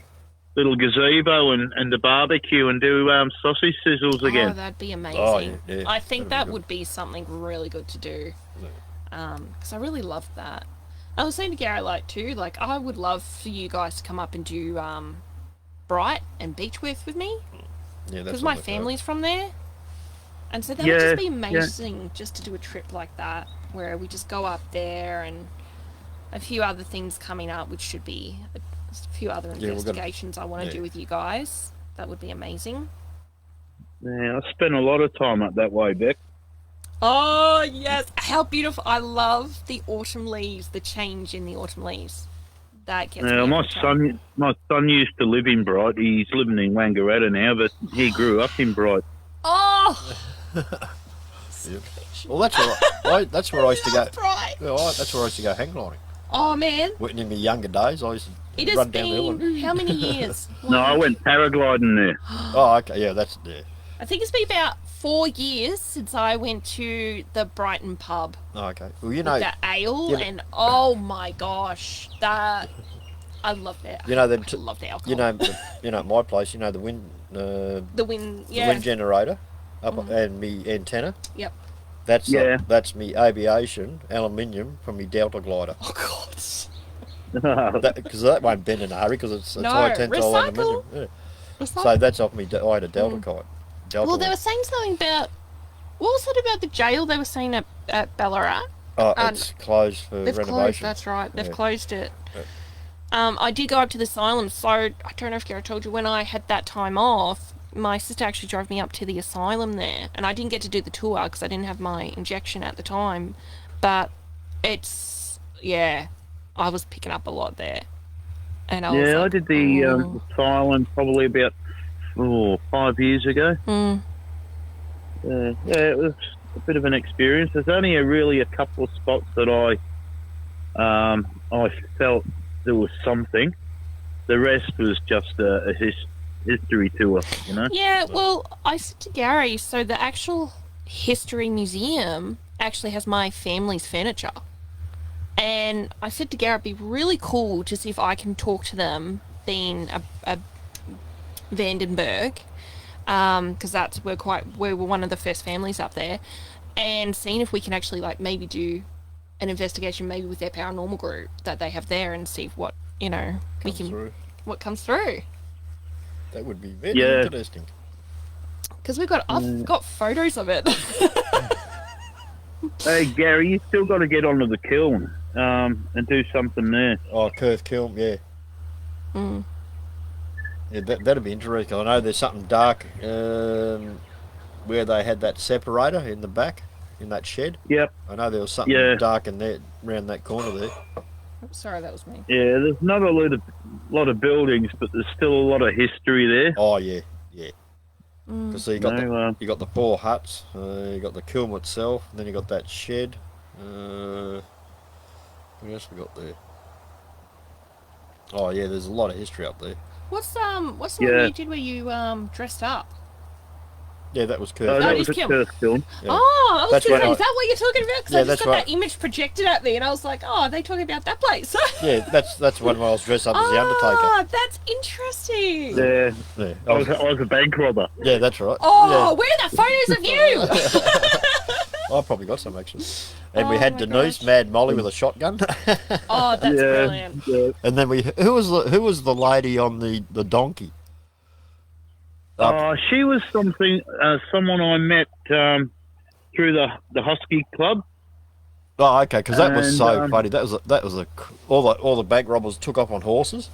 little gazebo and the barbecue and do sausage sizzles again. Oh, that'd be amazing. Oh, yeah. I think that would be something really good to do. Because I really love that. I was saying to Gary, I would love for you guys to come up and do Bright and Beechworth with me. Yeah, because my family's from there. And so that would just be amazing just to do a trip like that, where we just go up there and a few other things coming up, which should be a few other investigations I want to do with you guys. That would be amazing. Yeah, I spent a lot of time up that way, Beck. Oh, yes. How beautiful. I love the autumn leaves, the change in the autumn leaves. That gets me my son used to live in Bright. He's living in Wangaratta now, but he grew up in Bright. Oh! Yep. Well, that's where I used to go. Bright. That's where I used to go hang gliding. Oh, man. In my younger days, I used to run down the hill. How many years? No, I went paragliding there. Oh, okay. Yeah, that's there. I think it's been about 4 years since I went to the Brighton pub. Oh, okay. Well, the ale and oh my gosh, I love that. I love the alcohol. At my place, the wind. The wind generator up and me antenna. Yep. That's me aviation aluminium from me Delta glider. Oh God. Because that won't bend in a hurry because it's high tensile aluminium. Yeah. So that's off me. I had a Delta kite. Well, they were saying something about what was it about the jail? They were saying at Ballarat. Oh, it's closed for renovation. Closed, that's right. They've closed it. Yeah. I did go up to the asylum, so I don't know if Gary told you, when I had that time off, my sister actually drove me up to the asylum there, and I didn't get to do the tour because I didn't have my injection at the time, but I was picking up a lot there. And I did the asylum probably about 5 years ago. It was a bit of an experience. There's only really a couple of spots that I felt there was something. The rest was just a history tour, Yeah, well, I said to Gary, so the actual history museum actually has my family's furniture. And I said to Gary, it'd be really cool to see if I can talk to them, being a Vandenberg, because we're one of the first families up there, and seeing if we can actually maybe do an investigation maybe with their paranormal group that they have there and see what what comes through. That would be very interesting. Because I've got photos of it. Hey Gary, you still got to get onto the kiln and do something there. Oh, Perth kiln, yeah. Yeah, that'd be interesting. I know there's something dark where they had that separator in the back, in that shed. Yep. I know there was something dark in there, around that corner there. Sorry, that was me. Yeah, there's not a lot of buildings, but there's still a lot of history there. Oh, yeah. Because you got the 4 huts, you got the kiln itself, and then you got that shed. What else we got there? Oh, yeah, there's a lot of history up there. What's the one you did where you dressed up? Yeah, that was Kurt. That was a Kurt film. Yeah. Oh, I was going to say, is that what you're talking about? Because I just got that image projected at me, and I was like, oh, are they talking about that place? Yeah, that's when I was dressed up as the Undertaker. Oh, that's interesting. Yeah. I was a bank robber. Yeah, that's right. Oh, where are the photos of you? I probably got some actually. And we had Denise, Mad Molly with a shotgun. Oh, that's brilliant. Yeah. And then who was the lady on the donkey? She was someone I met through the Husky Club. Oh, okay, because that was so funny. That was all the bank robbers took off on horses.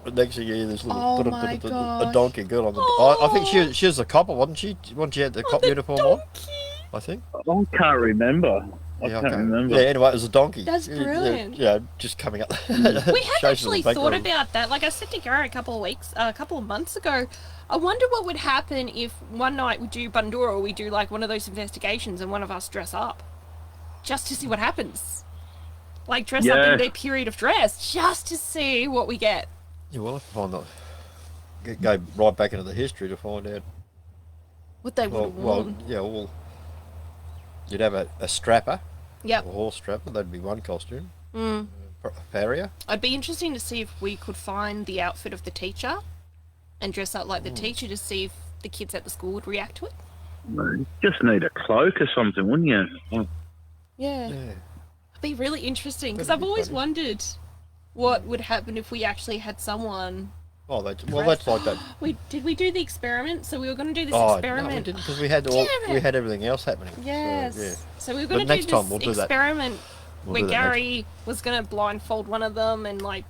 But next thing you hear this little a donkey girl on the. I think she was a copper, wasn't she? When she had the cop uniform on, I think. I can't remember. I can't remember. Yeah, anyway, it was a donkey. That's brilliant. Yeah, just coming up. We had actually thought about that. Like I said to Gary a couple of months ago, I wonder what would happen if one night we do Bundura or we do like one of those investigations and one of us dress up. Just to see what happens. Like dress up in their period of dress, just to see what we get. Yeah, we'll have to find that. Go right back into the history to find out. What they would have worn. Well, you'd have a strapper. Yep. A horse strapper, that'd be one costume. Mm. A farrier. It'd be interesting to see if we could find the outfit of the teacher and dress up like the teacher to see if the kids at the school would react to it. You just need a cloak or something, wouldn't you? Yeah. It'd be really interesting because I've always wondered what would happen if we actually had someone. Oh, that's like that. Did we do the experiment? So we were going to do this experiment. No, we didn't because we had everything else happening. Yes. So we were going to do this experiment where Gary was going to blindfold one of them and like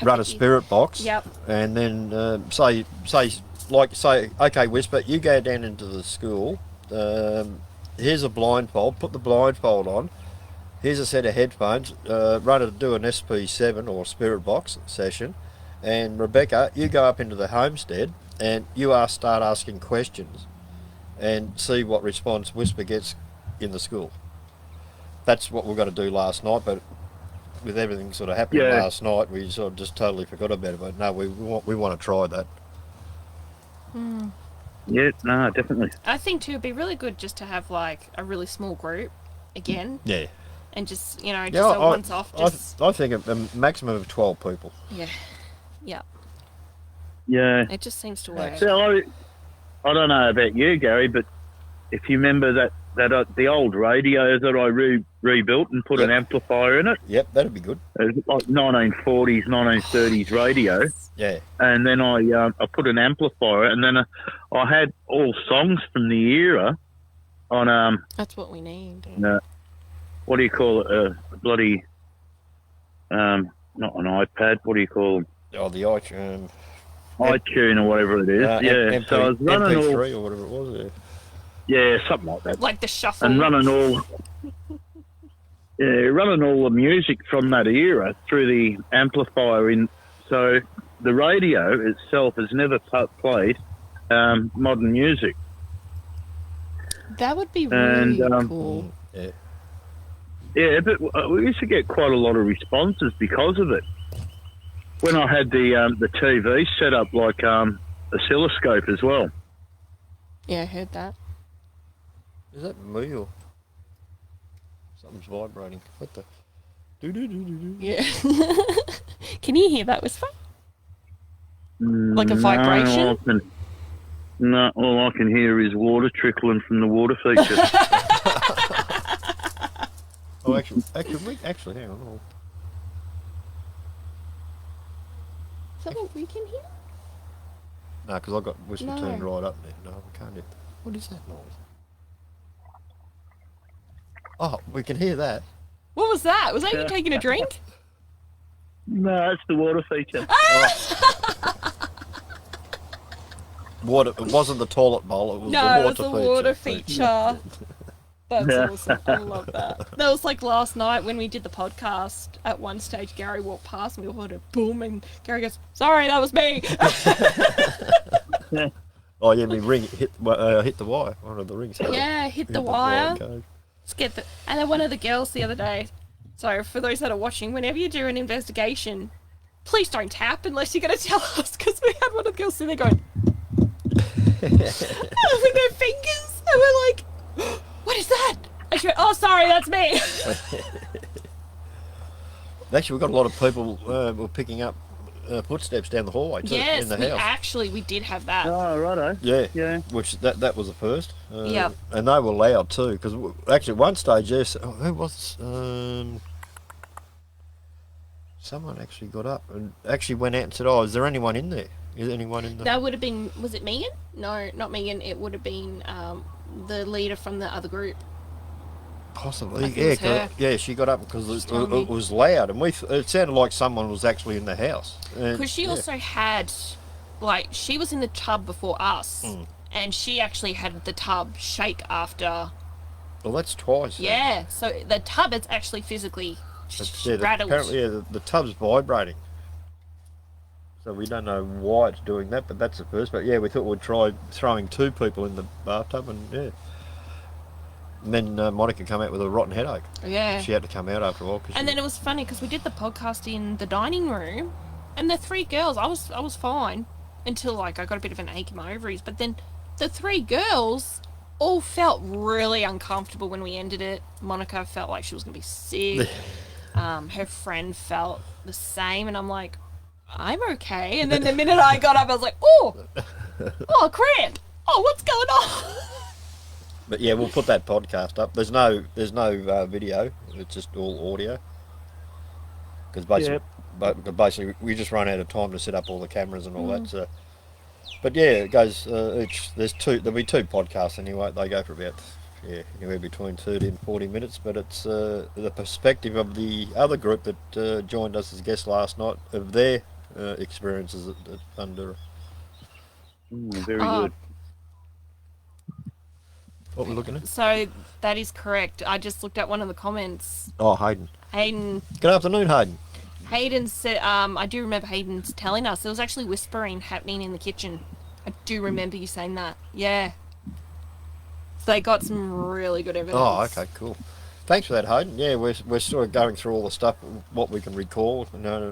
run a spirit box. Yep. And then say, okay, Whisper, you go down into the school. Here's a blindfold. Put the blindfold on. Here's a set of headphones. Do an SP7 or spirit box session. And Rebecca, you go up into the homestead and you start asking questions and see what response Whisper gets in the school. That's what we're going to do last night, but with everything sort of happening last night, we sort of just totally forgot about it. But no, we want to try that. Mm. Yeah, no, definitely. I think too, it'd be really good just to have like a really small group again. Yeah. And just once off. I think a maximum of 12 people. Yeah. Yeah. Yeah. It just seems to work. So I don't know about you, Gary, but if you remember that the old radio that I rebuilt and put an amplifier in it. Yep, that'd be good. It was like 1940s, 1930s radio. Yeah. And then I put an amplifier, and then I had all songs from the era on That's what we need. What do you call it? A bloody not an iPad. What do you call them? Oh, the iTunes. iTunes or whatever it is. So I was running MP3 or whatever it was. Yeah, something like that. Like the shuffle. And running all the music from that era through the amplifier in. So the radio itself has never played modern music. That would be really cool. Yeah. Yeah, but we used to get quite a lot of responses because of it. When I had the TV set up like oscilloscope as well. Yeah, I heard that. Is that me or something's vibrating? What the? Yeah. Can you hear that whisper? Like a vibration? No, all I can hear is water trickling from the water feature. Oh, actually, hang on. Is that what we can hear? No, because I've got whisper turned right up there. No, we can't hear. What is that noise? Oh, we can hear that. What was that? Was that you taking a drink? No, it's the water feature. Water. It wasn't the toilet bowl. It was the water feature. That's awesome. I love that. That was like last night when we did the podcast. At one stage, Gary walked past and we heard a boom, and Gary goes, "Sorry, that was me." Oh yeah, my ring hit the wire. One of the rings. Yeah, hit the wire. And then one of the girls the other day. So for those that are watching, whenever you do an investigation, please don't tap unless you're going to tell us, because we had one of the girls sitting there going with their fingers, and we're like, "What is that?" And she went, "Oh, sorry, that's me." Actually, we've got a lot of people were picking up footsteps down the hallway too, in the house. We did have that. Oh, righto. Yeah. Which that was the first. Yep. And they were loud too, because actually at one stage, who was someone actually got up and actually went out and said, "Oh, is there anyone in there? Is anyone in there?" That would have been, was it Megan? No, not Megan. It would have been the leader from the other group. Possibly, yeah. She got up because it was loud, and it sounded like someone was actually in the house. Because she also had, like, she was in the tub before us, and she actually had the tub shake after Well, that's twice. Yeah, so the tub, it's actually physically rattled. Apparently, the tub's vibrating. So we don't know why it's doing that, but that's the first. But yeah, we thought we'd try throwing 2 people in the bathtub, and yeah. And then Monica came out with a rotten headache. Yeah. She had to come out after a while. And then it was funny because we did the podcast in the dining room, and the 3 girls, I was fine until like I got a bit of an ache in my ovaries. But then the 3 girls all felt really uncomfortable when we ended it. Monica felt like she was going to be sick. Her friend felt the same, and I'm like, I'm okay. And then the minute I got up, I was like, oh crap! Oh, what's going on? But yeah, we'll put that podcast up. There's no video. It's just all audio. Because basically, we just run out of time to set up all the cameras and all that. So, but yeah, it goes. There'll be 2 podcasts anyway. They go for about anywhere between 30 and 40 minutes. But it's the perspective of the other group that joined us as guests last night of their experiences at Thundura. Very good. What we're looking at? So that is correct. I just looked at one of the comments. Oh, Hayden. Good afternoon, Hayden. Hayden said, I do remember Hayden telling us there was actually whispering happening in the kitchen. I do remember you saying that. Yeah. So they got some really good evidence. Oh, okay, cool. Thanks for that, Hayden. Yeah, we're sort of going through all the stuff, what we can recall.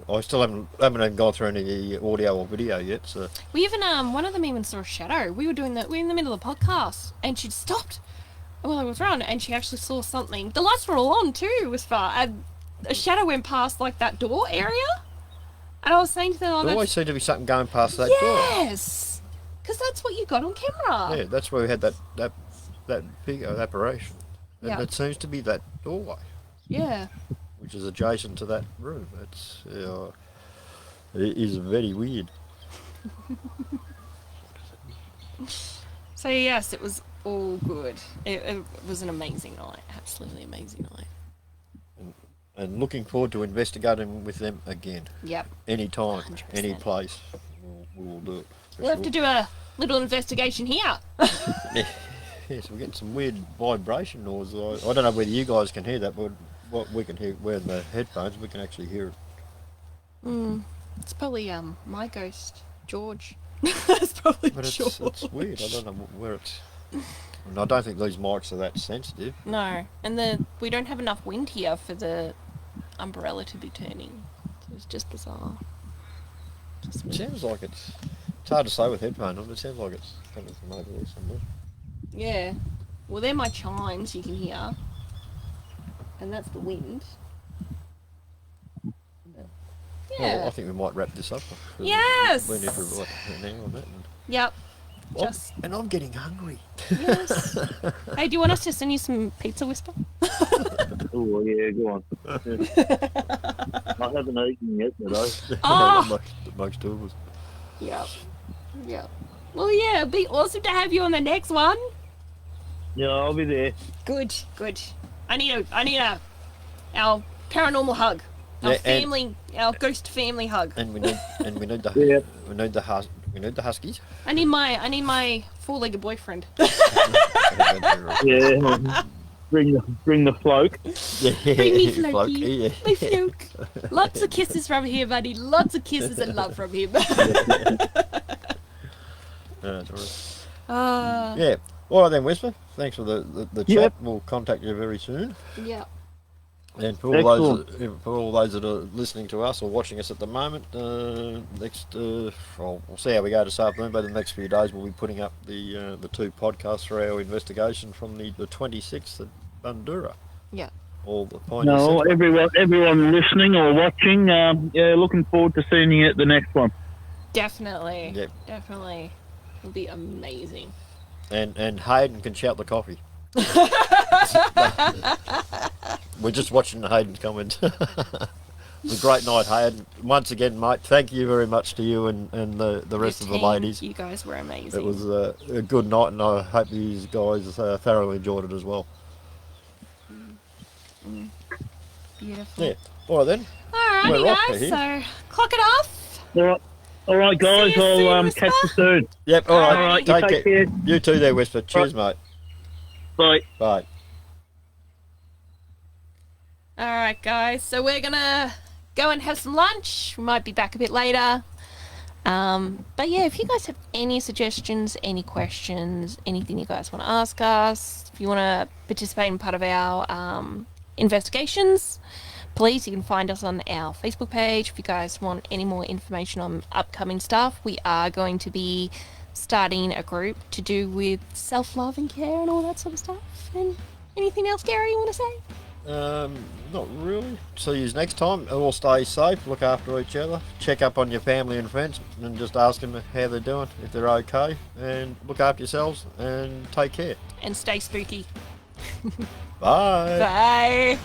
I still haven't even gone through any audio or video yet. So we even one of them even saw a shadow. We were in the middle of the podcast, and she stopped while I was around, and she actually saw something. The lights were all on too, was far, and a shadow went past like that door area. And I was saying to them, there always seemed to be something going past that door. Yes, because that's what you got on camera. Yeah, that's where we had that big apparition. And it seems to be that doorway. Yeah. Which is adjacent to that room. It is very weird. So yes, it was all good. It was an amazing night. Absolutely amazing night. And looking forward to investigating with them again. Yep. Anytime, 100%. Any place, we'll do it. We'll have to do a little investigation here. Yes, we're getting some weird vibration noise. I don't know whether you guys can hear that, but what we can hear, wearing the headphones, we can actually hear it. It's probably my ghost, George. It's probably George. It's weird. I don't know where it's. And I don't think these mics are that sensitive. No, and we don't have enough wind here for the umbrella to be turning. So it's just bizarre. It sounds like it's hard to say with headphones on, but it sounds like it's coming from over there somewhere. Yeah. Well, they're my chimes you can hear. And that's the wind. Yeah. Well, I think we might wrap this up. Yes! We're near for an hour on that. Yep. And I'm getting hungry. Yes. Hey, do you want us to send you some pizza whisper? Oh, yeah, go on. I haven't eaten yet, but Most of us. Yep. Yep. Well, yeah, it'd be awesome to have you on the next one. Yeah, I'll be there. Good. I need our paranormal hug. Our ghost family hug. And we need the huskies. I need my 4-legged boyfriend. Yeah. Bring the floke. Yeah, bring me Floki. Yeah. My floke. Lots of kisses from here, buddy. Lots of kisses and love from him. Yeah. All right then, Whisper. Thanks for the chat. Yep. We'll contact you very soon. Yeah. And for all those that are listening to us or watching us at the moment, we'll see how we go this afternoon. But the next few days, we'll be putting up the 2 podcasts for our investigation from the 26th at Thundura. Yeah. All the points. No, everyone listening or watching, looking forward to seeing you at the next one. Definitely. Yep. Definitely. It'll be amazing. And Hayden can shout the coffee. We're just watching Hayden's comment. It was a great night, Hayden. Once again, mate, thank you very much to you and the rest of the ladies. You guys were amazing. It was a good night, and I hope you guys thoroughly enjoyed it as well. Beautiful. Yeah. All right then. Alrighty, guys. So clock it off. All right, guys. I'll catch you soon. Yep. All right. Take care. You too, there, Whisper. Cheers, mate. Bye. Bye. All right, guys. So we're gonna go and have some lunch. We might be back a bit later. But yeah, if you guys have any suggestions, any questions, anything you guys want to ask us, if you want to participate in part of our investigations, please, you can find us on our Facebook page. If you guys want any more information on upcoming stuff, we are going to be starting a group to do with self-love and care and all that sort of stuff. And anything else, Gary, you want to say? Not really. See you next time. All stay safe, look after each other, check up on your family and friends, and just ask them how they're doing, if they're okay, and look after yourselves and take care. And stay spooky. Bye. Bye.